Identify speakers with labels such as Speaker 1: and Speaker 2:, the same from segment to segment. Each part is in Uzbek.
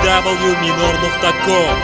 Speaker 1: www.minor.com.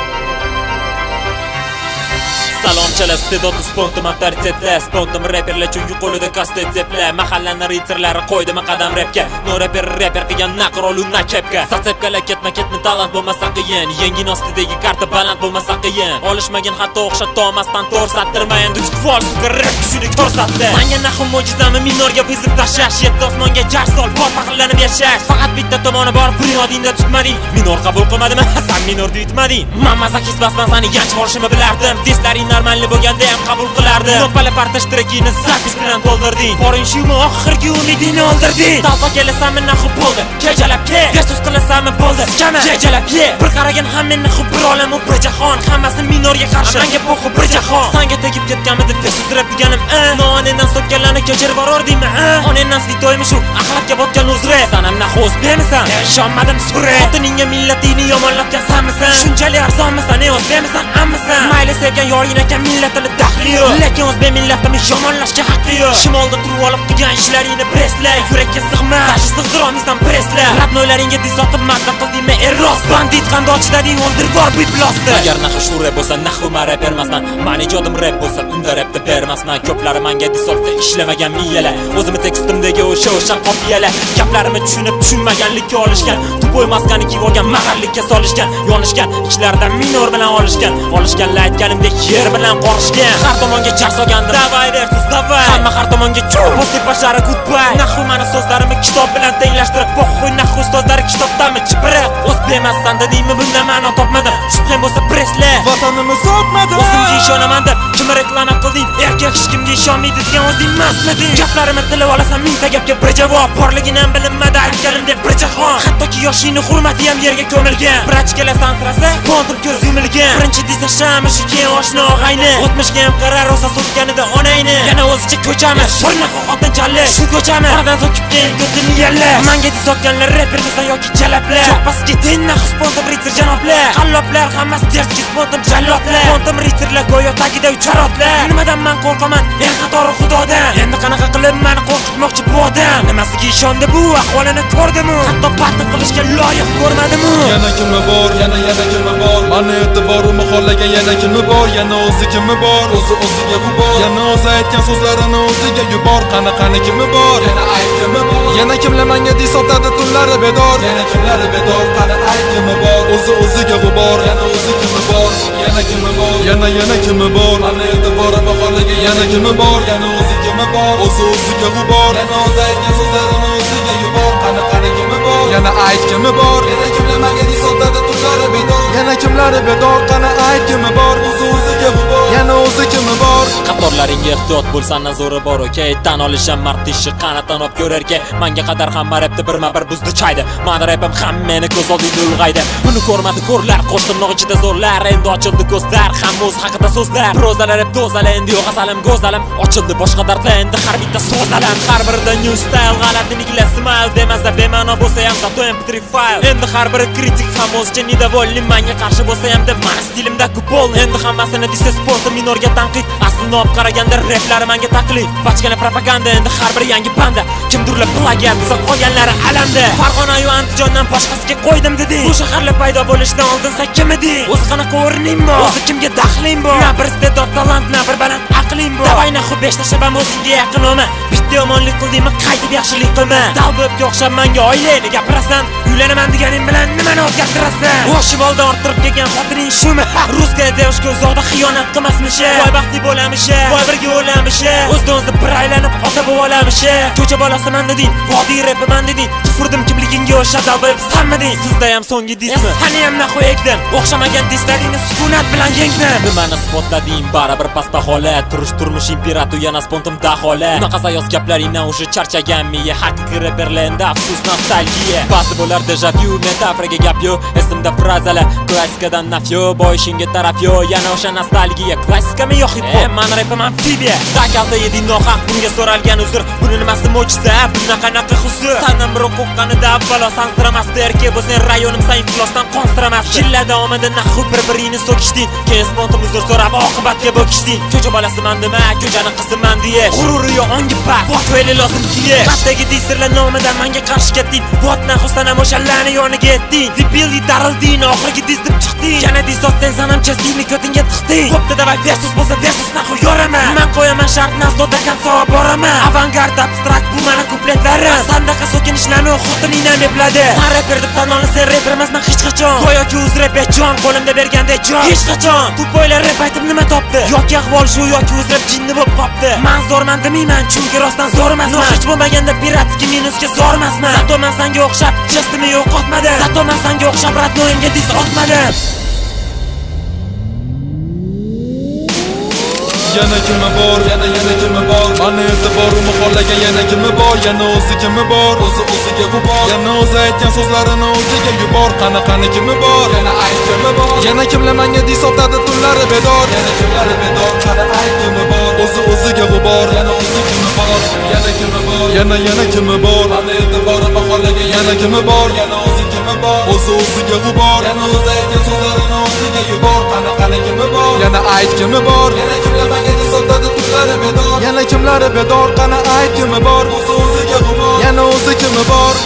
Speaker 1: Salomchalar, iste'dod spontam avtoritetlar, spontam reperlar chunki qo'lida kastetseplar, mahallani ritrlari qo'ydimi qadam rapga, no reper qilgan naqrolu nakepga. Satsepkalar ketma-ketni talant bo'lmasa qiyin, yengin ostidagi karta baland bo'lmasa qiyin. Olishmagan hatto o'xshat tomasdan to'rsattirmayin, duch falsuga rap kuchini ko'rsatdi. Sanga nahv mo'jizami minorga bizib tashlash, yetti osmonga jar sol, bor faqirlanib yashash. Faqat bitta tomoni bor, bunyodingda tutmading. Minor qabul qilmadimi? Sen minorni yutmading. Mamazakis basman seni yanch olishimni bilardim. Deslaring normalni bo'lganda ham qabul qilardi. Nopala partash trekini zapis bilan to'ldirding. Qorin shumi oxirgi umidingni o'ldirding. Talpa kelasanmi nahv bo'ldi, kejalab ke. Versus qilasanmi bo'ldi, skama kejalab ye. Bir qaragan hammani xub bir olam u bir jahon, hammasi minorga qarshi. Menga bu xub bir jahon. Senga tegib ketganmidi versus rap deganim. Nonendan so'kkanlarni kechirib borordingmi? Onendan svitoymi shu axlatga botgan uzre. Sanam nahv o'zbemisan? Ishonmadim sure. Xotiningga millatingni yomonlatgan sanmisan? Shunchalik arzonmisan? O'zbemisan ammisan? Mayli sevgan yoring ekan millatini daxli yo'q, lekin o'zbek millatini yomonlashga haqqi yo'q. Shimolda turib olib qilgan ishlaringni presla, yurakka sig'ma, tashi sig'dirolmaysan presla. Rap no'ylaringga diz otib mazza qildingmi erros? Bandit qandochidading o'ldirbor bu blosda. Agar nahv shu rap bo'lsa, nahv rap bermasman. Mani ijodim rap bo'lsa, unda rapni bermasman. Ko'plari menga diz otib ishlamagan miyalar, o'zimni tekstimdagi o'sha qopiyalar. Gaplarimni tushunib tushunmaganlikka olishgan, tupoy maskani kiyib olgan mahallikka solishgan, yonishgan, ichlaridan minor bilan olishgan aytganimdek yer bilan qorishgan. Har tomonga jar solgandim. Davay versus davay. Hamma har tomonga chuv. Postib bashara goodbye. Nahv meni so'zlarimni kitob bilan tenglashtirib, voqo'y nahv ustozlari kitobdanmi chipirib. O'zbekmasdan dedingmi bunda ma'no topmadim. Shubham bo'lsa presla. Vatanimni sotmadim. O'zimga ishonaman deb kim reklama qilding? Erkak hech kimga ishonmaydi degan o'zing emasmiding? Gaplarimni tilib olasan mingta gapga bir javob. Borligini ham bilinmadi aytganimdek bir jahon. Hattoki yoshingni hurmati ham yerga ko'milgan. Vrach kelasan sirasa, kontur ko'z yumilgan. Birinchi dizlashamiz keyin oshna og'ayni. O'tmishga ham qarar rosa sotganida onayni. Yana o'zicha ko'chamiz. Shurna xotin challi. Shu ko'chami. Oradan so'kib keyin ko'tini yalla. Menga sotganlar reper desa yoki chalablar. Cho'pasga tenna spontam ritser janoblar. Qalloblar hammasi terski spontam jallodlar. Spontam ritserlar go'yo tagida ucharotlar. Nimadan men qo'rqaman? Men qatori xudodan. Endi qanaqa qilib meni qo'rqitmoqchi bu odam? Nimasiga ishondi bu ahvolini ko'rdimi? Hatto batni qilishga loyiq ko'rmadimi?
Speaker 2: Yana kimi bor, yana kimi bor? Mani e'tiborimni xohlagan yana kimi bor? Yana o'zi kimi bor? O'ziga g'ubor. Yana o'zi aytgan so'zlarini o'ziga yubor. Qanaqani kimi bor? Yana ayt kimi bor? Yana kimlar menga dis otadi tunlari bedor? Yana kimlari bedor? Qani ayt kimi bor? O'ziga g'ubor. Yana o'zi kimi bor? Yana kimi bor? Yana kimi bor? Mani e'tiborimni xohlagan yana kimi bor? Yana o'zi kimi bor? O'ziga g'ubor. Yana o'zi aytgan so'zlarini o'ziga yubor. Qanaqani kimi bor? Yana ayt kimi bor? Yana kimlar menga dis otadi tunlari bedor? Yana kimlari bedor? Qani ayt kimi bor? O'ziga g'ubor. Yana o'zi kimi bor?
Speaker 1: Qatorlaringga ehtiyot bo'lsan nazori bor okey. Tan olisham mard ishi qanotdan olib ko'rarga. Menga qadar hamma rapni birma-bir buzdi chaydi. Meni rapim hammani ko'z oldida ulg'aydi. Buni ko'rmadi ko'rlar, qo'shtirnoq ichida zo'rlar. Endi ochildi ko'zlar, hamma o'z haqida so'zlar. Prozalar rap do'zalar, endi yo'q asalim go'zalim. Ochildi boshqa dardlar, endi har bitta so'zalam. Har birida new style, g'alatiliklar smile demasa bema'no bo'lsa ham zato mp3 file. Endi har biri kritik ham o'zicha недовольный. Menga qarshi bo'lsa ham deb meni stilimda kupol. Endi hammasini disa spontam minorga tanqid. Aslini olib qaraganda raplari menga taqlid. Bachkana propaganda, endi har bir yangi banda. Kimdirlar plagiat desa qolganlari alamda. Farg'ona yu Andijondan boshqasiga qo'ydim deding. Bu shaharlar paydo bo'lishidan oldin sen kim eding? O'zi qanaqa o'rning bor? O'zi kimga daxling bor? Na bir iste'dod talant, na bir baland aqling bor. Davay nahv 5 tashlab ham o'zingga yaqin olma. Bitta yomonlik qildingmi, qaytib yaxshilik qilma. Dalbobga o'xshab menga oilayni gapirasan. Uylanaman deganing bilan nimani o'zgartirasan? O'shimolda orttirib kelgan xotining shumi? Ruskaya devishga uzoqda xiyonat qilmasmish? Voy baxtli bo'lamish, voy birga o'lamish. O'zdan o'zi bir aylanib ota bo'lib olamish. Ko'cha bolasiman deding, vodiy rapiman deding. Tufurdim kimligingga o'sha dalbob sanmading. Sizda ham so'nggi dismi? Qani ham nahv ekdim. O'xshamagan dislaringni sukunat bilan yengdim. Nimani isbotlading? Baribir past holat. Turmush imperator yana spontam daholat. Unaqa sayoz gaplaringdan o'sha charchagan miya. Haqiqiy reperlenda afsus nostalgiya. Ba'zi bo'lar deja vu, metaforiga gap yo'q. Esimda frazalar, klassikadan nafyo, boyishingga taraf yo'q. Yana o'sha nostalgiya. Klassikami yo'q hip-hop? Men rapim amfibiya. Dakalda yeding nohaq, bunga so'ralgan uzr. Buni nimasi mo'jiza? Bunaqanaqa huzur. Sanam bir qo'qqanida avvalo sansiramasdi. Erkak bo'lsang rayonim san iflosdan qonstiramasdi. Yillar davomida nahv bir-biringni so'kishding. Keyin spontam uzr so'rab oqibatga bo'kishding. Ko'cha bolasi man dema, ko'jani qiziman deyish g'ururi yo'q ongi past, bot o'yli lozim kiyish Qaddagi disirlar nomidan manga qarshi ketding Bot naxusanam o'shalarni yoniga etding Debilli darilding, oxirgi diz deb chiqding Yana disos sen sanam chesdingni ko'tingga tiqding Bo'pti davay versus bo'lsa versus naxu yoraman Man qo'yaman shart nazdoda konsoga boraman Avangard abstrakt bu mani kupletlarim Sandaqa so'kinishlarni xotiningdan epladi San reper deb tan olin, sen reper emasman hech qachon Go'yoki o'z reper jon, qo'limda berganda jon Hech qachon, tupoylar rep aytib nima topdi Yoki ahvol shu, yoki o'z rep jinni bo'lib qopdi Man zo'rman demayman, chunki rostdan zo'rmasman Hech bo'lmaganda piratski minusga zo'rmasman Zato man sanga o'xshab, jestimni yo'qotmadim Zato man sanga o'xshab, radnoyimga dis otmadim
Speaker 2: Yana kimi bor, yana kimi bor Mani e'tiborimni xohlagan yana kimi bor Yana o'zi kimi bor, o'ziga g'ubor Yana o'zi aytgan so'zlarini o'ziga yubor Qani kimi bor, yana ayt kimi bor Yana kimlar menga dis otadi tunlari bedor Yana kimlari bedor, qani ayt kimi bor O'ziga g'ubor, yana o'zi kimi bor Yana kimi bor, yana kimi bor Mani e'tiborimni xohlagan yana kimi bor Yana o'zi kimi bor, o'ziga g'ubor Yana o'zi aytgan so'zlarini o'ziga yubor Qani kimi bor, yana ayt kimi bor Yana kimlar Yana kimlari bedor, qani ayt kimi bor O'ziga g'ubor, yana o'zi kimi bor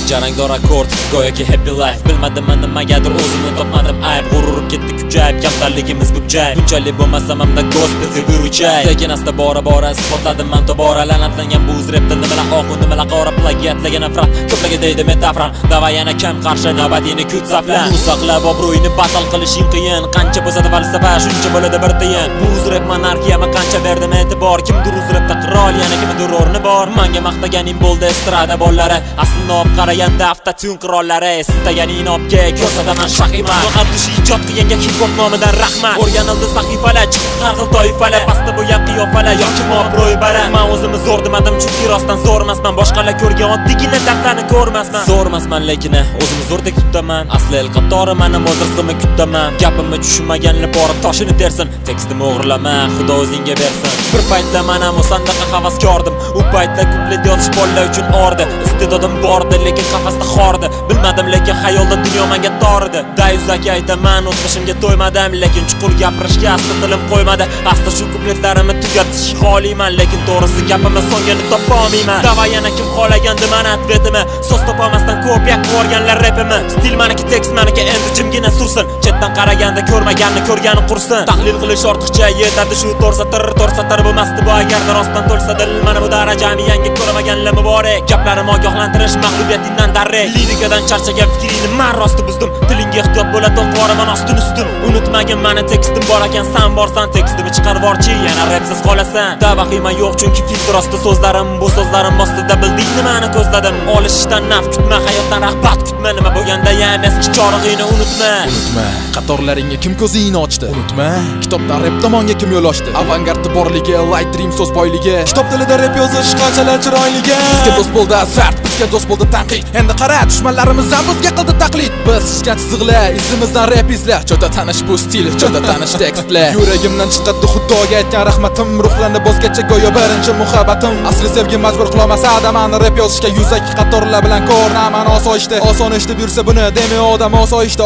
Speaker 1: Jarangdor akkord, go'yoki happy life Bilmadim man nimagadir o'zimni topmadim ayb G'ururim ketdi kuchayib, kamtarligimiz bukchayib Bunchalik bo'lmasam hamda gospel seviruvchay Sekin asta bora isbotladim man tobora La'natlangan bu uz repda nimalar oq, nimalar qora Plagiatlagan nafrat, ko'plaga deydi metafora Davay yana kam qarshi, navbatini kut saflan Bu saqlab obro'yini batal qilishing qiyin Qancha bo'lsa falsafa, shuncha bo'ladi bir tiyin Bu uz rep monarxiyama qancha berdim e'tibor Kimdir uz repda qirol, yana kimdir o'rni bor Manga maqtaganing bo'ldi estrada bollari Aslini olib qaraganda avtotune qirollari Istagan inobga ko'rsataman shahiman Abdushi ijod qilganga hip-hop nomidan rahmat O'rganildi sahifalar, chiqib har xil toifalar Pastda bo'lgan qiyofalar, yoki obro'y baland Man o'zimni zo'r demadim, chunki rostdan zo'rmasman Boshqalar ko'rgan oddiygina dardlarni ko'rmasman Zo'rmasman lekin o'zimni zo'rdek tutaman Asli el qatori mening o'z rizqimni kutaman Gapimni tushunmaganlar borib toshini tersin Tekstimni o'g'irlama, Xudo o'zingga bersin Bir paytda men ham sandaqa havaskordim U paytda kuplet yozish bolalar uchun ordi Iste'dodim bordi, lekin qafasda xordi Bilmadim lekin xayolda dunyo menga tor edi Dayuzaki aytaman, o'tmishimga to'ymadim Lekin chuqur gapirishga asli tilim qo'ymadi Asli shu kupletlarimni tugatish xohlayman Lekin to'g'risi gapimni so'ngini topolmayman Davay yana kim xohlagandi mani atvetimi So'z topolmasdan ko'p yuborganlar repimi Stil maniki, tekst maniki, endi jimgina sursin Chetdan qaraganda ko'rmaganni ko'rgani qursin Tahlil qilish ortiqcha yetadi shu to'rt satr bo'lmasdi bu agarda rostdan to'lsa dil Mana bu darajani yangi ko'rmaganlar muborak Gaplarim ogohlantirish mag'lubiyatingdan darrak Lirikadan charchagan fikringni men rosti buzdim Tilingga ehtiyot bo'la to'qvoraman ostin Unutmagin mani tekstim bor ekan san borsan Tekstimni chiqarib borchi yana rapsiz qolasan Da vahima yo'q chunki filtr osti so'zlarim Bu so'zlarim ostida bilding nimani ko'zladim Olishishdan naf kutma, hayotdan rag'bat kutma Nima bo'lganda ham eski chorig'ingni unutma
Speaker 2: qatorlaringga kim ko'zingni ochdi Unutma, kitobdan rap tomonga kim yo'l ochdi Avangardda borligi, light dream so'z boyligi Kitob tilida rap yozish qanchalar chiroyligi Bizga do'st bo'ldi azart, bizga do'st bo'ldi tanqid Endi qara, dushmanlarimizdan bizga qildi taqlid Biz chizgan chiziqlar, izimizdan rap izlar Jo'da tanish bu stil, jo'da tanish tekstlar Yuragimdan chiqadi Xudoga aytgan rahmatim Ruhlanib o'zgacha go'yo birinchi muhabbatim Asli sevgi majbur qilolmasa adamani rap yozishga Yuzaki qatorlar bilan ko'rinaman osoyishta Oson eshitib yursa buni demay odam osoyishta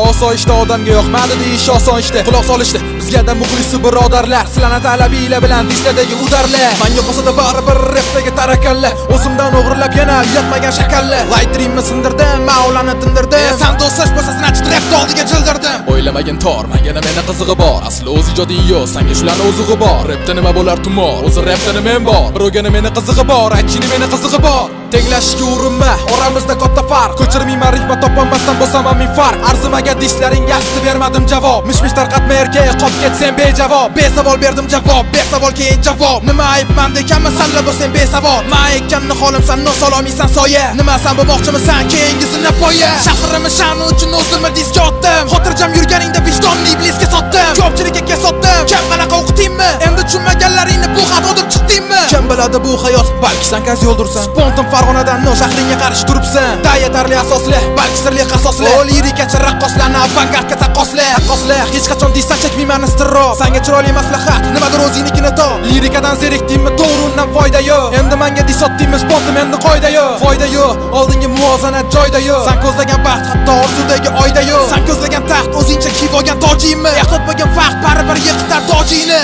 Speaker 2: odamga yoqmadi deyish oson ishda Quloq solishdi bizga muxlisi birodarlar Silana talabiylar bilan disladagi udarlar Menga qolsa-da baribir rapdagi tarakallar O'zimdan o'g'irlab yana yotmagan shakallar Light dreamni sindirdim, maulani tindirdim San do'stlash bo'lsa snatch rapda oldiga jildirdim O'ylamagin tor, menga meni qizig'i bor Asli o'z ijoding yo'q, senga shularni o'zig'i bor Rapda nima bo'lar tumor, o'zi rapda men bor Birovga meni qizig'i bor, aytchini meni qizig'i bor Tenglashishga urinma, oramizda katta farq Ko'chirmayman rifma topolmasdan bo'lsam ham men farq Arzimaga dishlaringga asti bermadim javob Mish-mish tarqatma erkak, qolib ketsen bejavob Besavol berdim javob, besavol keyin javob Nima ayibman deganmi sanla bo'lsang besavol Men aytganni xohlamsan, no sololmaysan soya Nima san bo'lmoqchimisan, keyingisini poya Shahrimni sha'ni uchun o'zimni diska otdim Xotirjam yurganingda vijdonni iblisga sotdim Ko'pchilikka kesotdim, kim qanaqa o'qitdingmi Endi tushunmaganlaringni bu xat o'dib chiqdingmi Kim bo'ladi bu hayot, balki sen kaz yo'ldursan. Spontan Farg'onadan no shahringga qarshi turibsan. Da yetarli asosli, balki sirli qasosli. O lirikachi raqqoslarni avangardga taqqosla. Hech qachon deysan chekmayman istirrob. Senga chiroyli maslahat, nimadir o'zingnikini top. Lirikadan zerikdingmi, to'g'ri undan foyda yo'q. Endi menga disotdingmi, spontan endi qoida yo'q. Foyda yo'q, oldingi muvozanat joyda yo'q. Sen ko'zlagan baxt hatto orzudagi oyda yo'q. Sen ko'zlagan taxt o'zingcha kiyib olgan tojingmi? Ehtiyot bo'lgan vaqt baribir yiqitar tojingni.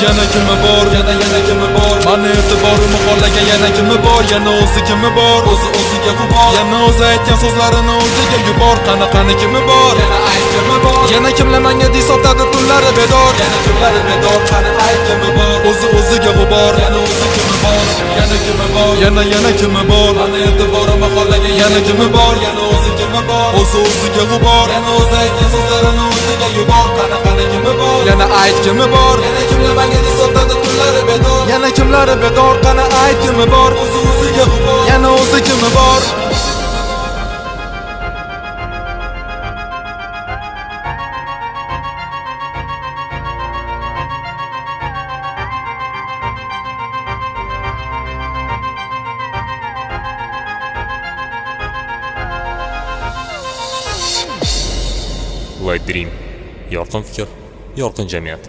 Speaker 2: Yana kimi bor, yana kimi bor. Mani e'tiborimni xohlagan yana kimi bor. Yana o'zi kimi bor, o'ziga g'ubor. Yana o'zi aytgan so'zlarini o'ziga yubor. Qanaqani kimi bor, yana ayt kimi bor. Yana kimlar menga disotadi tunlari bedor. Yana kunlari bedor, qani ayt kimi bor. O'ziga g'ubor, yana o'zi kimi bor. Yana kimi bor, yana kimi bor. Mani e'tiborimni xohlagan yana kimi bor. Yana o'zi kimi bor, o'ziga g'ubor. Yana o'zi aytgan so'zlarini o'ziga yubor. Qanaqani kimi bor, yana ayt kimi bor. Yana kimlar menga disotadi tunlari bedor. Yana kimlari bedor, qani ayt kimi bor. O'ziga g'ubor, yana o'zi kimi bor.
Speaker 1: White Dream. Yorqin fikr, yorqin jamiyat.